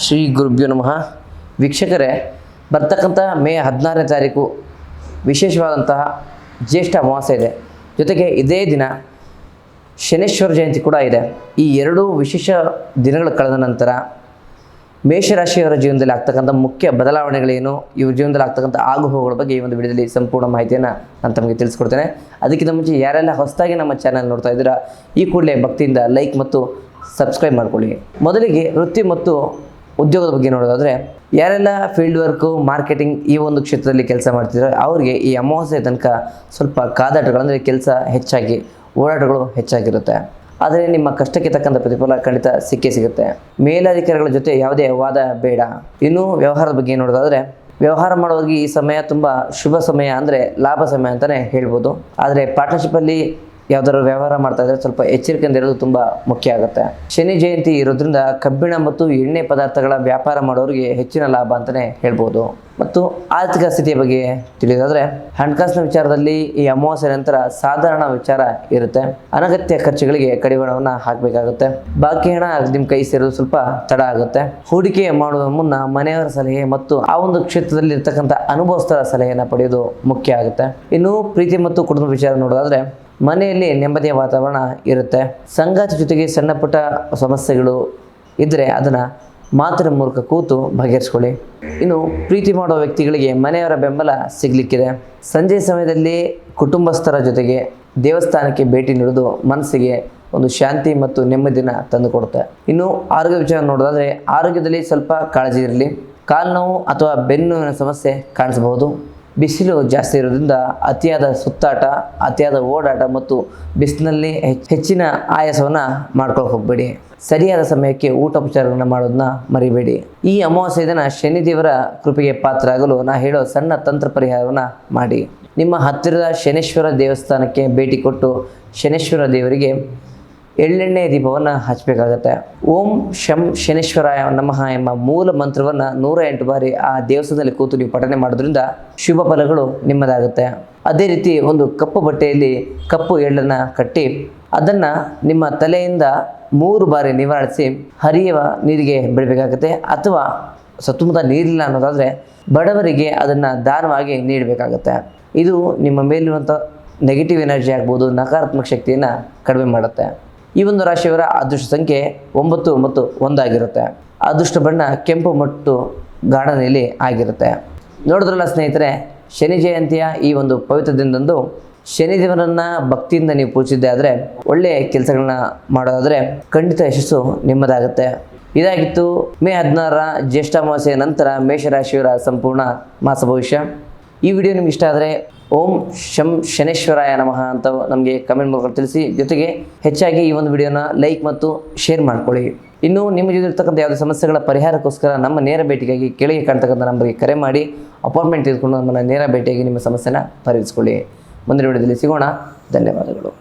ಶ್ರೀ ಗುರುಭ್ಯೋ ನಮಃ. ವೀಕ್ಷಕರೇ, ಬರ್ತಕ್ಕಂಥ ಮೇ 16ನೇ ತಾರೀಕು ವಿಶೇಷವಾದಂತಹ ಜ್ಯೇಷ್ಠ ಅಮಾವಾಸ್ಯೆ ಇದೆ. ಜೊತೆಗೆ ಇದೇ ದಿನ ಶನೇಶ್ವರ ಜಯಂತಿ ಕೂಡ ಇದೆ. ಈ ಎರಡೂ ವಿಶೇಷ ದಿನಗಳು ಕಳೆದ ನಂತರ ಮೇಷರಾಶಿಯವರ ಜೀವನದಲ್ಲಿ ಆಗ್ತಕ್ಕಂಥ ಮುಖ್ಯ ಬದಲಾವಣೆಗಳೇನು, ಇವ್ರ ಜೀವನದಲ್ಲಿ ಆಗ್ತಕ್ಕಂಥ ಆಗುಹೋಗುಗಳ ಬಗ್ಗೆ ಈ ಒಂದು ವಿಡಿಯೋದಲ್ಲಿ ಸಂಪೂರ್ಣ ಮಾಹಿತಿಯನ್ನು ನಾನು ತಮಗೆ ತಿಳಿಸ್ಕೊಡ್ತೇನೆ. ಅದಕ್ಕಿಂತ ಮುಂಚೆ ಯಾರೆಲ್ಲ ಹೊಸದಾಗಿ ನಮ್ಮ ಚಾನಲ್ ನೋಡ್ತಾ ಇದ್ದೀರಾ, ಈ ಕೂಡಲೇ ಭಕ್ತಿಯಿಂದ ಲೈಕ್ ಮತ್ತು ಸಬ್ಸ್ಕ್ರೈಬ್ ಮಾಡ್ಕೊಳ್ಳಿ. ಮೊದಲಿಗೆ ವೃತ್ತಿ ಮತ್ತು ಉದ್ಯೋಗದ ಬಗ್ಗೆ ನೋಡೋದಾದರೆ, ಯಾರೆಲ್ಲ ಫೀಲ್ಡ್ ವರ್ಕು, ಮಾರ್ಕೆಟಿಂಗ್ ಈ ಒಂದು ಕ್ಷೇತ್ರದಲ್ಲಿ ಕೆಲಸ ಮಾಡ್ತಿದ್ದಾರೆ ಅವರಿಗೆ ಈ ಅಮಾವಾಸ್ಯೆ ತನಕ ಸ್ವಲ್ಪ ಕಾದಾಟಗಳಂದರೆ ಕೆಲಸ ಹೆಚ್ಚಾಗಿ, ಓಡಾಟಗಳು ಹೆಚ್ಚಾಗಿರುತ್ತೆ. ಆದರೆ ನಿಮ್ಮ ಕಷ್ಟಕ್ಕೆ ತಕ್ಕಂಥ ಪ್ರತಿಫಲ ಖಂಡಿತ ಸಿಕ್ಕೇ ಸಿಗುತ್ತೆ. ಮೇಲಧಿಕಾರಿಗಳ ಜೊತೆ ಯಾವುದೇ ವಾದ ಬೇಡ. ಇನ್ನು ವ್ಯವಹಾರದ ಬಗ್ಗೆ ನೋಡೋದಾದರೆ, ವ್ಯವಹಾರ ಮಾಡೋರಿಗೆ ಈ ಸಮಯ ತುಂಬ ಶುಭ ಸಮಯ, ಅಂದರೆ ಲಾಭ ಸಮಯ ಅಂತಲೇ ಹೇಳ್ಬೋದು. ಆದರೆ ಪಾರ್ಟ್ನರ್ಶಿಪ್ಪಲ್ಲಿ ಯಾವುದಾದ್ರು ವ್ಯವಹಾರ ಮಾಡ್ತಾ ಇದ್ದರೆ ಸ್ವಲ್ಪ ಎಚ್ಚರಿಕೆಯಿಂದ ಇರೋದು ತುಂಬ ಮುಖ್ಯ ಆಗುತ್ತೆ. ಶನಿ ಜಯಂತಿ ಇರೋದ್ರಿಂದ ಕಬ್ಬಿಣ ಮತ್ತು ಎಣ್ಣೆ ಪದಾರ್ಥಗಳ ವ್ಯಾಪಾರ ಮಾಡೋರಿಗೆ ಹೆಚ್ಚಿನ ಲಾಭ ಅಂತಲೇ ಹೇಳ್ಬೋದು. ಮತ್ತು ಆರ್ಥಿಕ ಸ್ಥಿತಿಯ ಬಗ್ಗೆ ತಿಳಿಯೋದಾದರೆ, ಹಣಕಾಸಿನ ವಿಚಾರದಲ್ಲಿ ಈ ಅಮಾವಾಸ್ಯೆ ನಂತರ ಸಾಧಾರಣ ವಿಚಾರ ಇರುತ್ತೆ. ಅನಗತ್ಯ ಖರ್ಚುಗಳಿಗೆ ಕಡಿವಾಣವನ್ನು ಹಾಕಬೇಕಾಗುತ್ತೆ. ಬಾಕಿ ಹಣ ನಿಮ್ಮ ಕೈ ಸೇರೋದು ಸ್ವಲ್ಪ ತಡ ಆಗುತ್ತೆ. ಹೂಡಿಕೆ ಮಾಡುವ ಮುನ್ನ ಮನೆಯವರ ಸಲಹೆ ಮತ್ತು ಆ ಒಂದು ಕ್ಷೇತ್ರದಲ್ಲಿ ಇರ್ತಕ್ಕಂಥ ಅನುಭವಸ್ಥರ ಸಲಹೆಯನ್ನು ಪಡೆಯೋದು ಮುಖ್ಯ ಆಗುತ್ತೆ. ಇನ್ನು ಪ್ರೀತಿ ಮತ್ತು ಕುಟುಂಬ ವಿಚಾರ ನೋಡೋದಾದರೆ, ಮನೆಯಲ್ಲಿ ನೆಮ್ಮದಿಯ ವಾತಾವರಣ ಇರುತ್ತೆ. ಸಂಗಾತಿ ಜೊತೆಗೆ ಸಣ್ಣ ಪುಟ್ಟ ಸಮಸ್ಯೆಗಳು ಇದ್ದರೆ ಅದನ್ನು ಮಾತಿನ ಮೂಲಕ ಕೂತು ಬಗೆಹರಿಸ್ಕೊಳ್ಳಿ. ಇನ್ನು ಪ್ರೀತಿ ಮಾಡುವ ವ್ಯಕ್ತಿಗಳಿಗೆ ಮನೆಯವರ ಬೆಂಬಲ ಸಿಗಲಿಕ್ಕಿದೆ. ಸಂಜೆ ಸಮಯದಲ್ಲಿ ಕುಟುಂಬಸ್ಥರ ಜೊತೆಗೆ ದೇವಸ್ಥಾನಕ್ಕೆ ಭೇಟಿ ನೀಡೋದು ಮನಸ್ಸಿಗೆ ಒಂದು ಶಾಂತಿ ಮತ್ತು ನೆಮ್ಮದಿನ ತಂದುಕೊಡುತ್ತೆ. ಇನ್ನು ಆರೋಗ್ಯ ವಿಚಾರ ನೋಡೋದಾದರೆ, ಆರೋಗ್ಯದಲ್ಲಿ ಸ್ವಲ್ಪ ಕಾಳಜಿ ಇರಲಿ. ಕಾಲು ನೋವು ಅಥವಾ ಬೆನ್ನು ನೋವಿನ ಸಮಸ್ಯೆ ಕಾಣಿಸಬಹುದು. ಬಿಸಿಲು ಜಾಸ್ತಿ ಇರೋದ್ರಿಂದ ಅತಿಯಾದ ಸುತ್ತಾಟ, ಅತಿಯಾದ ಓಡಾಟ ಮತ್ತು ಬಿಸಿಲಿನಲ್ಲಿ ಹೆಚ್ಚಿನ ಆಯಾಸವನ್ನು ಮಾಡ್ಕೊಳ್ಳೋಕೆ ಹೋಗಬೇಡಿ. ಸರಿಯಾದ ಸಮಯಕ್ಕೆ ಊಟೋಪಚಾರಗಳನ್ನು ಮಾಡೋದನ್ನ ಮರಿಬೇಡಿ. ಈ ಅಮಾವಾಸ್ಯೆ ದಿನ ಶನಿದೇವರ ಕೃಪೆಗೆ ಪಾತ್ರ ಆಗಲು ನಾ ಹೇಳೋ ಸಣ್ಣ ತಂತ್ರ ಪರಿಹಾರವನ್ನು ಮಾಡಿ. ನಿಮ್ಮ ಹತ್ತಿರದ ಶನೇಶ್ವರ ದೇವಸ್ಥಾನಕ್ಕೆ ಭೇಟಿ ಕೊಟ್ಟು ಶನೇಶ್ವರ ದೇವರಿಗೆ ಎಳ್ಳೆಣ್ಣೆ ದೀಪವನ್ನು ಹಚ್ಚಬೇಕಾಗತ್ತೆ. ಓಂ ಶಂ ಶನೇಶ್ವರಾಯ ನಮಃ ಎಂಬ ಮೂಲ ಮಂತ್ರವನ್ನು 108 ಬಾರಿ ಆ ದೇವಸ್ಥಾನದಲ್ಲಿ ಕೂತು ನೀವು ಪಠನೆ ಮಾಡೋದ್ರಿಂದ ಶುಭ ಫಲಗಳು ನಿಮ್ಮದಾಗುತ್ತೆ. ಅದೇ ರೀತಿ ಒಂದು ಕಪ್ಪು ಬಟ್ಟೆಯಲ್ಲಿ ಕಪ್ಪು ಎಳ್ಳನ್ನು ಕಟ್ಟಿ ಅದನ್ನು ನಿಮ್ಮ ತಲೆಯಿಂದ 3 ಬಾರಿ ನಿವಾರಿಸಿ ಹರಿಯುವ ನೀರಿಗೆ ಬಿಡಬೇಕಾಗುತ್ತೆ. ಅಥವಾ ಸುತ್ತಮುತ್ತ ನೀರಿಲ್ಲ ಅನ್ನೋದಾದರೆ ಬಡವರಿಗೆ ಅದನ್ನು ದಾನವಾಗಿ ನೀಡಬೇಕಾಗತ್ತೆ. ಇದು ನಿಮ್ಮ ಮೇಲಿರುವಂಥ ನೆಗೆಟಿವ್ ಎನರ್ಜಿ ಆಗ್ಬೋದು, ನಕಾರಾತ್ಮಕ ಶಕ್ತಿಯನ್ನು ಕಡಿಮೆ ಮಾಡುತ್ತೆ. ಈ ಒಂದು ರಾಶಿಯವರ ಅದೃಷ್ಟ ಸಂಖ್ಯೆ 9 ಮತ್ತು 1 ಆಗಿರುತ್ತೆ. ಅದೃಷ್ಟ ಬಣ್ಣ ಕೆಂಪು ಮತ್ತು ಗಾಢ ನೀಲಿ ಆಗಿರುತ್ತೆ. ನೋಡಿದ್ರಲ್ಲ ಸ್ನೇಹಿತರೆ, ಶನಿ ಜಯಂತಿಯ ಈ ಒಂದು ಪವಿತ್ರ ದಿನದಂದು ಶನಿದೇವರನ್ನು ಭಕ್ತಿಯಿಂದ ನೀವು ಪೂಜಿಸಿದ್ದೆ ಆದರೆ, ಒಳ್ಳೆಯ ಕೆಲಸಗಳನ್ನ ಮಾಡೋದಾದರೆ ಖಂಡಿತ ಯಶಸ್ಸು ನಿಮ್ಮದಾಗುತ್ತೆ. ಇದಾಗಿತ್ತು ಮೇ 16ರ ಜ್ಯೇಷ್ಠ ಅಮಾವಾಸ್ಯೆಯ ನಂತರ ಮೇಷರಾಶಿಯವರ ಸಂಪೂರ್ಣ ಮಾಸ ಭವಿಷ್ಯ. ಈ ವಿಡಿಯೋ ನಿಮ್ಗೆ ಇಷ್ಟ ಆದರೆ ಓಂ ಶಂ ಶನೇಶ್ವರಾಯ ನಮಃ ಅಂತ ನಮಗೆ ಕಮೆಂಟ್ ಮೂಲಕ ತಿಳಿಸಿ. ಜೊತೆಗೆ ಹೆಚ್ಚಾಗಿ ಈ ಒಂದು ವಿಡಿಯೋನ ಲೈಕ್ ಮತ್ತು ಶೇರ್ ಮಾಡ್ಕೊಳ್ಳಿ. ಇನ್ನು ನಿಮ್ಮ ಜೊತೆ ಇರ್ತಕ್ಕಂಥ ಯಾವುದೇ ಸಮಸ್ಯೆಗಳ ಪರಿಹಾರಕ್ಕೋಸ್ಕರ ನಮ್ಮ ನೇರ ಭೇಟಿಗಾಗಿ ಕೆಳಗೆ ಕಾಣ್ತಕ್ಕಂಥ ನಂಬರ್ಗೆ ಕರೆ ಮಾಡಿ ಅಪಾಯಿಂಟ್ಮೆಂಟ್ ತೆಗೆದುಕೊಂಡು ನಮ್ಮನ್ನು ನೇರ ಭೇಟಿಯಾಗಿ ನಿಮ್ಮ ಸಮಸ್ಯೆನ ಪರಿಹರಿಸಿಕೊಳ್ಳಿ. ಮುಂದಿನ ವಿಡಿಯೋದಲ್ಲಿ ಸಿಗೋಣ. ಧನ್ಯವಾದಗಳು.